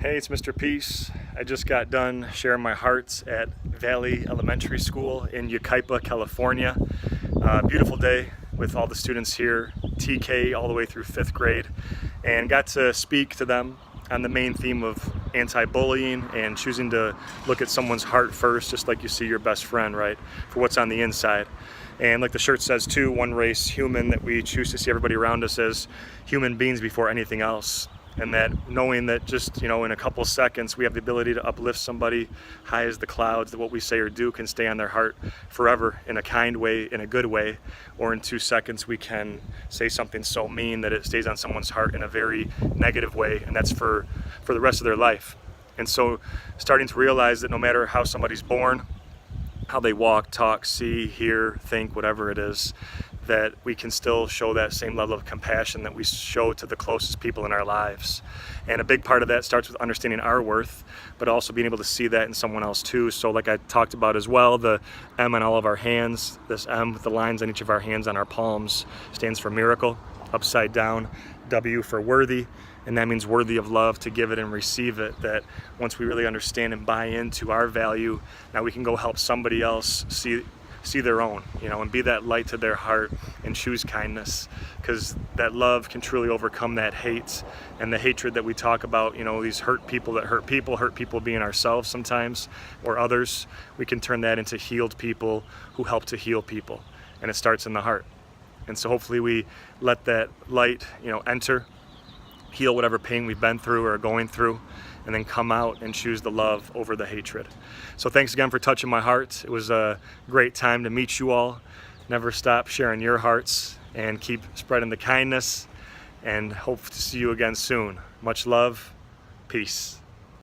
Hey, it's Mr. Peace. I just got done sharing my hearts at Valley Elementary School in Yucaipa, California. Beautiful day with all the students here, TK all the way through 5th grade, and got to speak to them on the main theme of anti-bullying and choosing to look at someone's heart first, just like you see your best friend, right, for what's on the inside. And like the shirt says too, one race human, that we choose to see everybody around us as human beings before anything else. And that knowing that just, in a couple seconds we have the ability to uplift somebody high as the clouds, that what we say or do can stay on their heart forever in a kind way, in a good way, or in 2 seconds we can say something so mean that it stays on someone's heart in a very negative way, and that's for the rest of their life. And so starting to realize that no matter how somebody's born, how they walk, talk, see, hear, think, whatever it is, that we can still show that same level of compassion that we show to the closest people in our lives. And a big part of that starts with understanding our worth, but also being able to see that in someone else too. So like I talked about as well, the M on all of our hands, this M with the lines on each of our hands on our palms stands for miracle, upside down, W for worthy, and that means worthy of love, to give it and receive it. That once we really understand and buy into our value, now we can go help somebody else see their own, and be that light to their heart and choose kindness, because that love can truly overcome that hate and the hatred that we talk about, these hurt people being ourselves sometimes, or others. We can turn that into healed people who help to heal people, and it starts in the heart. And so hopefully we let that light, enter, heal whatever pain we've been through or are going through, and then come out and choose the love over the hatred. So thanks again for touching my heart. It was a great time to meet you all. Never stop sharing your hearts and keep spreading the kindness, and hope to see you again soon. Much love. Peace.